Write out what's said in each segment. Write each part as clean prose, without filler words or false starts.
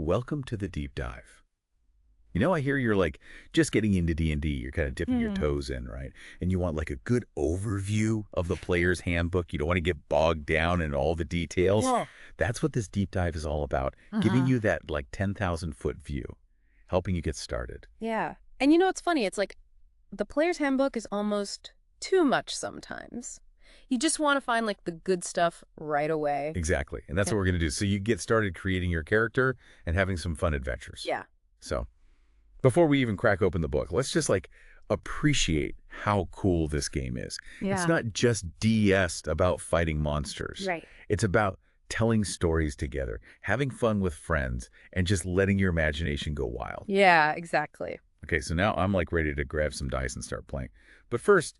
welcome to the deep dive. I hear you're like just getting into D&D. You're kind of dipping your toes in, right? And you want like a good overview of the player's handbook. You don't want to get bogged down in all the details. Yeah. That's what this deep dive is all about, giving you that like 10,000-foot view, helping you get started. Yeah. And it's funny. It's like the player's handbook is almost too much sometimes. You just want to find like the good stuff right away. Exactly. And that's what we're going to do. So you get started creating your character and having some fun adventures. Yeah. So before we even crack open the book, let's just like appreciate how cool this game is. Yeah. It's not just DS'd about fighting monsters. Right. It's about telling stories together, having fun with friends, and just letting your imagination go wild. Yeah, exactly. Okay, so now I'm like ready to grab some dice and start playing. But first,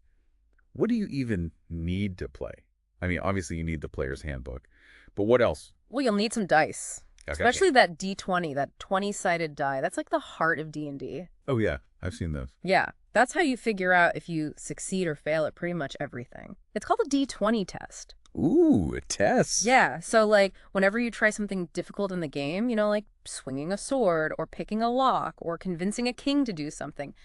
what do you even need to play? I mean, obviously you need the player's handbook, but what else? Well, you'll need some dice. Okay. Especially that D20, that 20-sided die. That's like the heart of D&D. Oh yeah, I've seen those. Yeah, that's how you figure out if you succeed or fail at pretty much everything. It's called a D20 test. Ooh, a test. Yeah, so like whenever you try something difficult in the game, like swinging a sword or picking a lock or convincing a king to do something,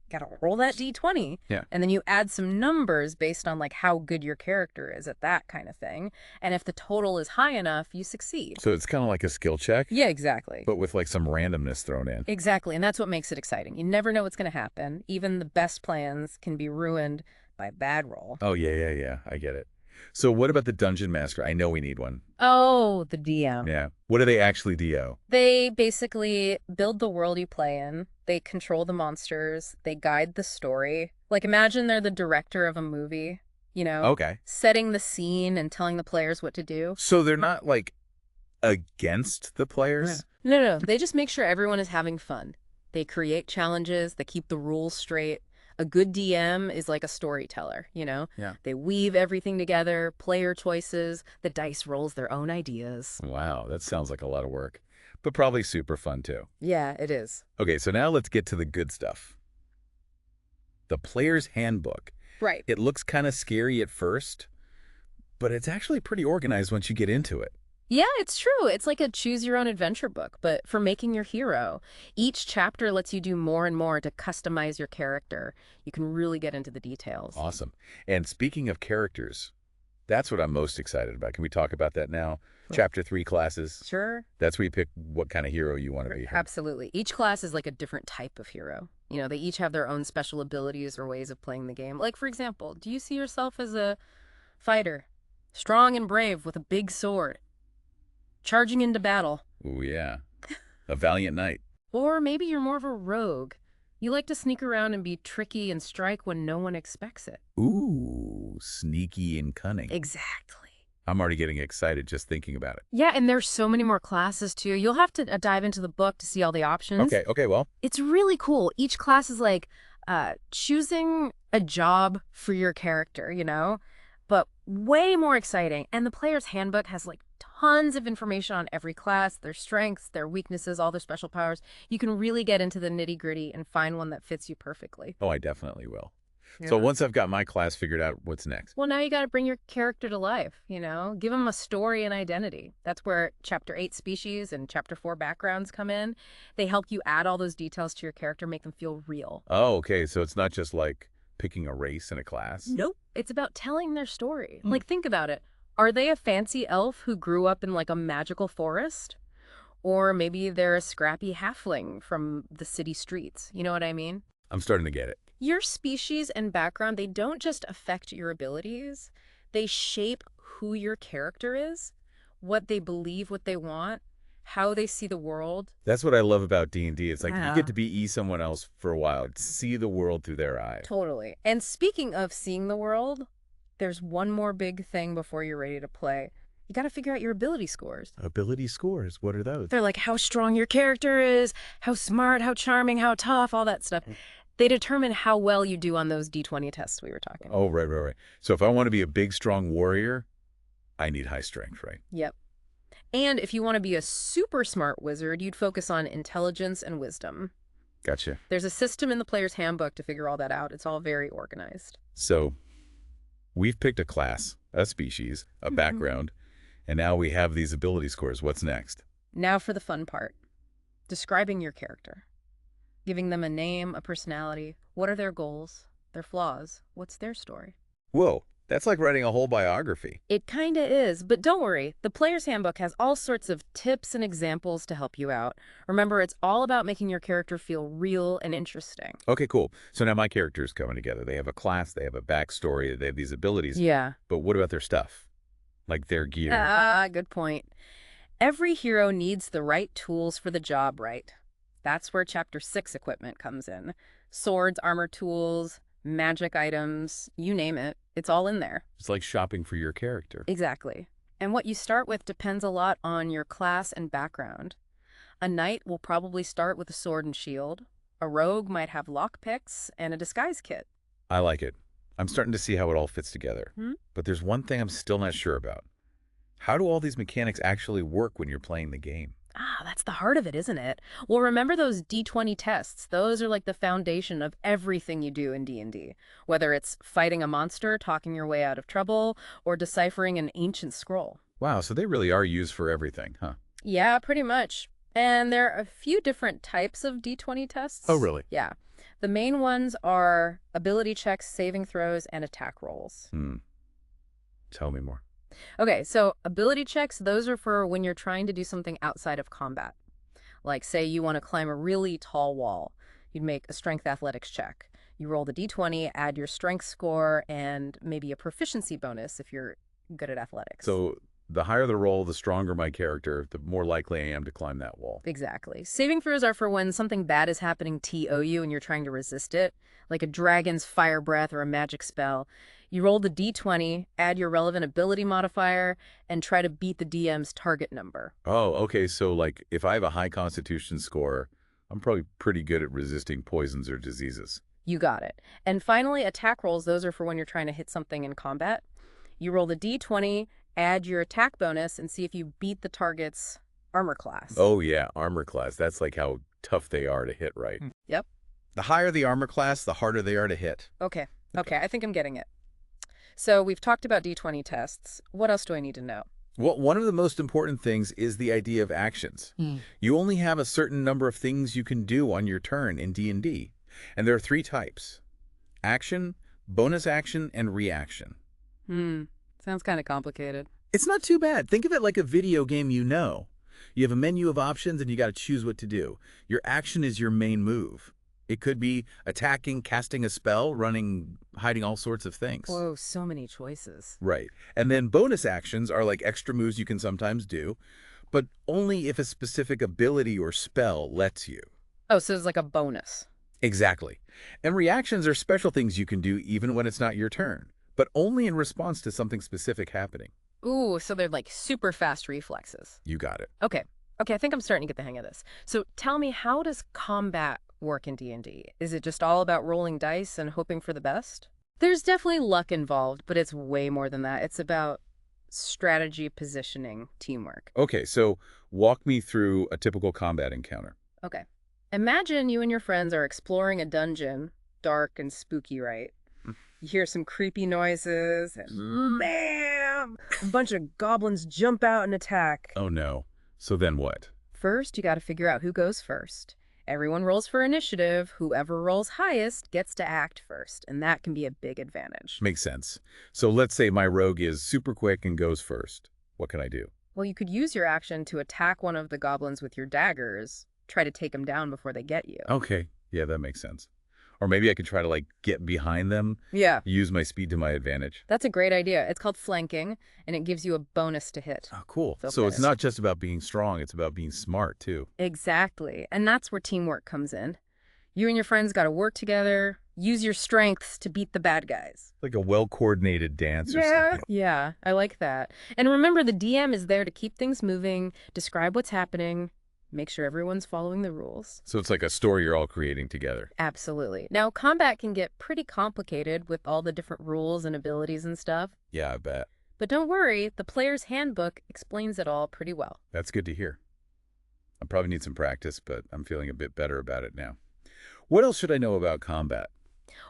you gotta roll that D20. Yeah. And then you add some numbers based on like how good your character is at that kind of thing. And if the total is high enough, you succeed. So it's kind of like a skill check. Yeah, exactly. But with like some randomness thrown in. Exactly, and that's what makes it exciting. You never know what's going to happen. Even the best plans can be ruined by a bad roll. Oh, yeah. I get it. So what about the Dungeon Master? I know we need one. Oh, the DM. Yeah. What do they actually do? They basically build the world you play in. They control the monsters. They guide the story. Like imagine they're the director of a movie, Okay. setting the scene and telling the players what to do. So they're not like against the players? No. They just make sure everyone is having fun. They create challenges. They keep the rules straight. A good DM is like a storyteller, Yeah. They weave everything together, player choices, the dice rolls their own ideas. Wow, that sounds like a lot of work, but probably super fun too. Yeah, it is. Okay, so now let's get to the good stuff. The player's handbook. Right. It looks kind of scary at first, but it's actually pretty organized once you get into it. Yeah, it's true. It's like a choose-your-own-adventure book, but for making your hero. Each chapter lets you do more and more to customize your character. You can really get into the details. Awesome. And speaking of characters, that's what I'm most excited about. Can we talk about that now? Sure. Chapter 3 classes. Sure. That's where you pick what kind of hero you want to be. Absolutely. Each class is like a different type of hero. They each have their own special abilities or ways of playing the game. Like, for example, do you see yourself as a fighter? Strong and brave with a big sword. Charging into battle. Ooh, yeah. A valiant knight. Or maybe you're more of a rogue. You like to sneak around and be tricky and strike when no one expects it. Ooh, sneaky and cunning. Exactly. I'm already getting excited just thinking about it. Yeah, and there's so many more classes, too. You'll have to dive into the book to see all the options. Okay, well. It's really cool. Each class is like choosing a job for your character, but way more exciting. And the player's handbook has like tons of information on every class, their strengths, their weaknesses, all their special powers. You can really get into the nitty-gritty and find one that fits you perfectly. Oh, I definitely will. Yeah. So once I've got my class figured out, what's next? Well, now you got to bring your character to life, Give them a story and identity. That's where Chapter 8 species and Chapter 4 backgrounds come in. They help you add all those details to your character, make them feel real. Oh, okay. So it's not just like picking a race in a class? Nope. It's about telling their story. Like, think about it. Are they a fancy elf who grew up in like a magical forest? Or maybe they're a scrappy halfling from the city streets. You know what I mean? I'm starting to get it. Your species and background, they don't just affect your abilities. They shape who your character is, what they believe, what they want, how they see the world. That's what I love about D&D. It's like Yeah. you get to be someone else for a while, see the world through their eyes. Totally. And speaking of seeing the world, there's one more big thing before you're ready to play. You got to figure out your ability scores. Ability scores, what are those? They're like how strong your character is, how smart, how charming, how tough, all that stuff. They determine how well you do on those D20 tests we were talking about. Oh, right. So if I want to be a big, strong warrior, I need high strength, right? Yep. And if you want to be a super smart wizard, you'd focus on intelligence and wisdom. Gotcha. There's a system in the player's handbook to figure all that out. It's all very organized. So we've picked a class, a species, a background, and now we have these ability scores. What's next? Now for the fun part. describing your character, giving them a name, a personality. What are their goals, their flaws? What's their story? Whoa, that's like writing a whole biography. It kinda is, but don't worry. The Player's Handbook has all sorts of tips and examples to help you out. Remember, it's all about making your character feel real and interesting. Okay, cool. So now my character's coming together. They have a class, they have a backstory, they have these abilities. Yeah. But what about their stuff? Like their gear? Good point. Every hero needs the right tools for the job, right? That's where Chapter 6 equipment comes in. Swords, armor tools, magic items, you name it. It's all in there. It's like shopping for your character. Exactly. And what you start with depends a lot on your class and background. A knight will probably start with a sword and shield. A rogue might have lockpicks and a disguise kit. I like it. I'm starting to see how it all fits together. Hmm? But there's one thing I'm still not sure about. How do all these mechanics actually work when you're playing the game? That's the heart of it, isn't it? Well, remember those D20 tests? Those are like the foundation of everything you do in D&D. Whether it's fighting a monster, talking your way out of trouble, or deciphering an ancient scroll. Wow, so they really are used for everything, huh? Yeah, pretty much. And there are a few different types of D20 tests. Oh, really? Yeah. The main ones are ability checks, saving throws, and attack rolls. Tell me more. Okay, so ability checks, those are for when you're trying to do something outside of combat. Like, say you want to climb a really tall wall. You'd make a strength athletics check. You roll the d20, add your strength score, and maybe a proficiency bonus if you're good at athletics. So the higher the roll, the stronger my character, the more likely I am to climb that wall. Exactly. Saving throws are for when something bad is happening to you and you're trying to resist it, like a dragon's fire breath or a magic spell. You roll the d20, add your relevant ability modifier, and try to beat the DM's target number. Oh, okay. So like if I have a high constitution score, I'm probably pretty good at resisting poisons or diseases. You got it. And finally, attack rolls, those are for when you're trying to hit something in combat. You roll the d20, add your attack bonus, and see if you beat the target's armor class. Oh, yeah. Armor class. That's like how tough they are to hit, right? Yep. The higher the armor class, the harder they are to hit. Okay, I think I'm getting it. So we've talked about D20 tests. What else do I need to know? Well, one of the most important things is the idea of actions. You only have a certain number of things you can do on your turn in D&D. And there are 3 types: action, bonus action, and reaction. Sounds kind of complicated. It's not too bad. Think of it like a video game you know. You have a menu of options and you got to choose what to do. Your action is your main move. It could be attacking, casting a spell, running, hiding, all sorts of things. Whoa, so many choices. Right. And then bonus actions are like extra moves you can sometimes do, but only if a specific ability or spell lets you. Oh, so it's like a bonus. Exactly. And reactions are special things you can do even when it's not your turn, but only in response to something specific happening. Ooh, so they're like super fast reflexes. You got it. Okay, I think I'm starting to get the hang of this. So tell me, how does combat work in D&D? Is it just all about rolling dice and hoping for the best? There's definitely luck involved, but it's way more than that. It's about strategy, positioning, teamwork. Okay, so walk me through a typical combat encounter. Okay. Imagine you and your friends are exploring a dungeon, dark and spooky, right? You hear some creepy noises, and bam! A bunch of goblins jump out and attack. Oh no. So then what? First, you got to figure out who goes first. Everyone rolls for initiative. Whoever rolls highest gets to act first, and that can be a big advantage. Makes sense. So let's say my rogue is super quick and goes first. What can I do? Well, you could use your action to attack one of the goblins with your daggers. Try to take them down before they get you. Okay. Yeah, that makes sense. Or maybe I could try to like get behind them. Yeah. Use my speed to my advantage. That's a great idea. It's called flanking, and it gives you a bonus to hit. Oh, cool. So So it's better. not just about being strong, it's about being smart too. Exactly. And that's where teamwork comes in. You and your friends got to work together, use your strengths to beat the bad guys. Like a well-coordinated dance or something. Yeah, I like that. And remember, the DM is there to keep things moving, describe what's happening, make sure everyone's following the rules. So it's like a story you're all creating together. Absolutely. Now, combat can get pretty complicated with all the different rules and abilities and stuff. Yeah, I bet. But don't worry, the Player's Handbook explains it all pretty well. That's good to hear. I probably need some practice, but I'm feeling a bit better about it now. What else should I know about combat?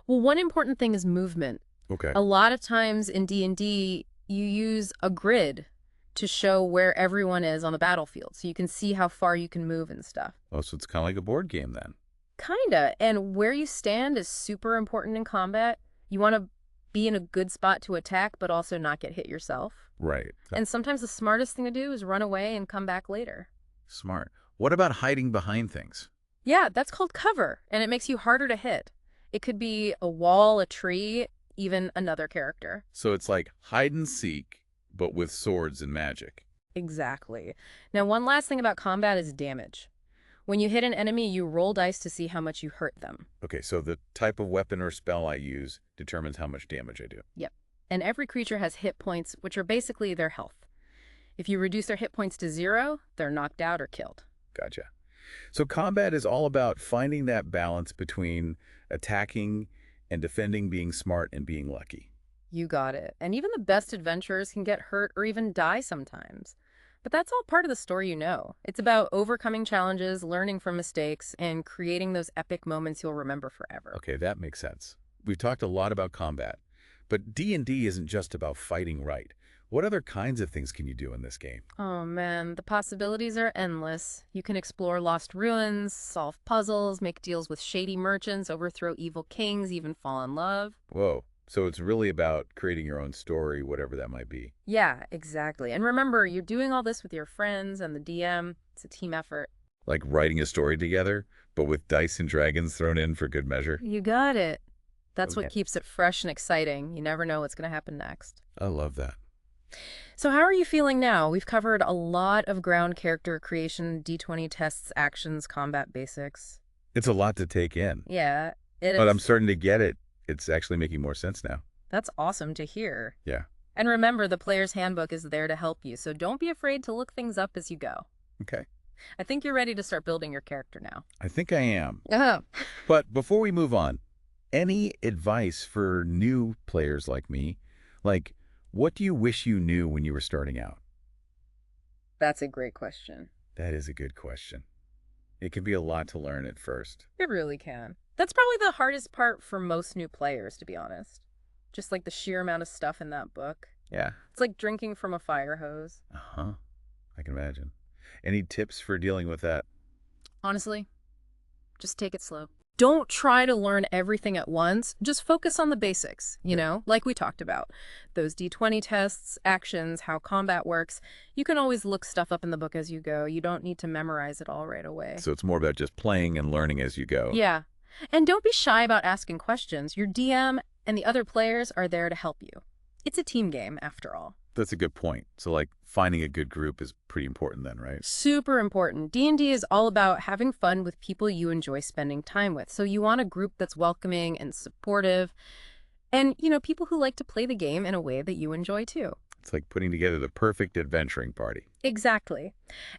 Well, one important thing is movement. Okay. A lot of times in D&D, you use a grid to show where everyone is on the battlefield, so you can see how far you can move and stuff. Oh, so it's kind of like a board game then. Kinda. And where you stand is super important in combat. You want to be in a good spot to attack, but also not get hit yourself. Right. And sometimes the smartest thing to do is run away and come back later. Smart. What about hiding behind things? Yeah, that's called cover, and it makes you harder to hit. It could be a wall, a tree, even another character. So it's like hide and seek, but with swords and magic. Exactly. Now, one last thing about combat is damage. When you hit an enemy, you roll dice to see how much you hurt them. Okay, so the type of weapon or spell I use determines how much damage I do. Yep. And every creature has hit points, which are basically their health. If you reduce their hit points to 0, they're knocked out or killed. Gotcha. So combat is all about finding that balance between attacking and defending, being smart and being lucky. You got it. And even the best adventurers can get hurt or even die sometimes. But that's all part of the story you know. It's about overcoming challenges, learning from mistakes, and creating those epic moments you'll remember forever. Okay, that makes sense. We've talked a lot about combat, but D&D isn't just about fighting right. What other kinds of things can you do in this game? Oh man, the possibilities are endless. You can explore lost ruins, solve puzzles, make deals with shady merchants, overthrow evil kings, even fall in love. Whoa. So it's really about creating your own story, whatever that might be. Yeah, exactly. And remember, you're doing all this with your friends and the DM. It's a team effort. Like writing a story together, but with dice and dragons thrown in for good measure. You got it. That's Okay. what keeps it fresh and exciting. You never know what's going to happen next. I love that. So how are you feeling now? We've covered a lot of ground character creation, D20 tests, actions, combat basics. It's a lot to take in, Yeah, it but I'm is. starting to get it. It's actually making more sense now. That's awesome to hear. Yeah. And remember, the player's handbook is there to help you, so don't be afraid to look things up as you go. Okay. I think you're ready to start building your character now. I think I am. Oh. But before we move on, any advice for new players like me? Like, what do you wish you knew when you were starting out? That's a great question. That is a good question. It can be a lot to learn at first. It really can. That's probably the hardest part for most new players, to be honest. Just like the sheer amount of stuff in that book. Yeah. It's like drinking from a fire hose. Uh-huh. I can imagine. Any tips for dealing with that? Honestly, just take it slow. Don't try to learn everything at once. Just focus on the basics, like we talked about. Those D20 tests, actions, how combat works. You can always look stuff up in the book as you go. You don't need to memorize it all right away. So it's more about just playing and learning as you go. Yeah. And don't be shy about asking questions. Your DM and the other players are there to help you. It's a team game, after all. That's a good point. So, like, finding a good group is pretty important then, right? Super important. D&D is all about having fun with people you enjoy spending time with. So you want a group that's welcoming and supportive and, people who like to play the game in a way that you enjoy too. It's like putting together the perfect adventuring party. Exactly.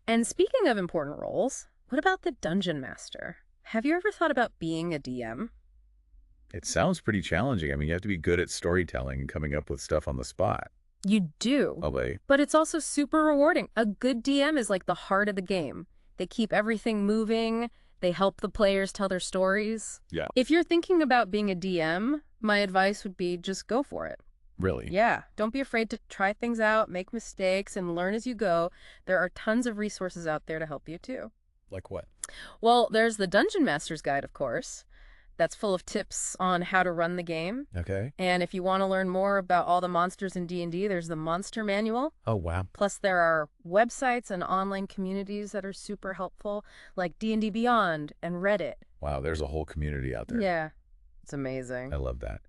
And speaking of important roles, what about the Dungeon Master? Have you ever thought about being a DM? It sounds pretty challenging. I mean, you have to be good at storytelling and coming up with stuff on the spot. You do. Oh, wait. But it's also super rewarding. A good DM is like the heart of the game. They keep everything moving. They help the players tell their stories. Yeah. If you're thinking about being a DM, my advice would be just go for it. Really? Yeah. Don't be afraid to try things out, make mistakes, and learn as you go. There are tons of resources out there to help you too. Like what? Well, there's the Dungeon Master's Guide, of course. That's full of tips on how to run the game. Okay. And if you want to learn more about all the monsters in D&D, there's the Monster Manual. Oh, wow. Plus, there are websites and online communities that are super helpful, like D&D Beyond and Reddit. Wow, there's a whole community out there. Yeah, it's amazing. I love that.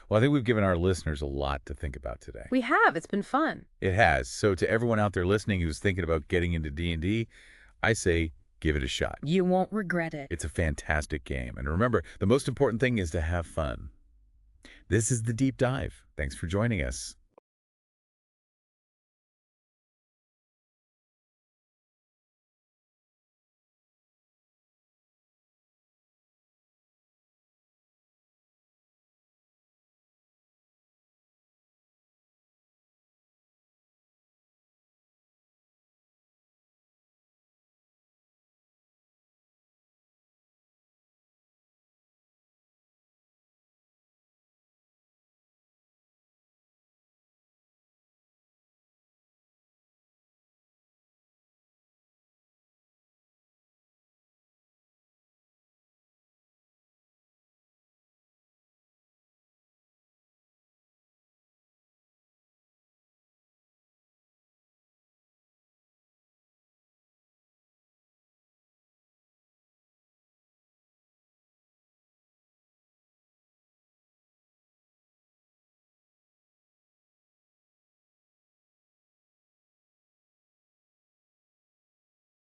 Well, I think we've given our listeners a lot to think about today. We have. It's been fun. It has. So to everyone out there listening who's thinking about getting into D&D, I say give it a shot. You won't regret it. It's a fantastic game. And remember, the most important thing is to have fun. This is The Deep Dive. Thanks for joining us.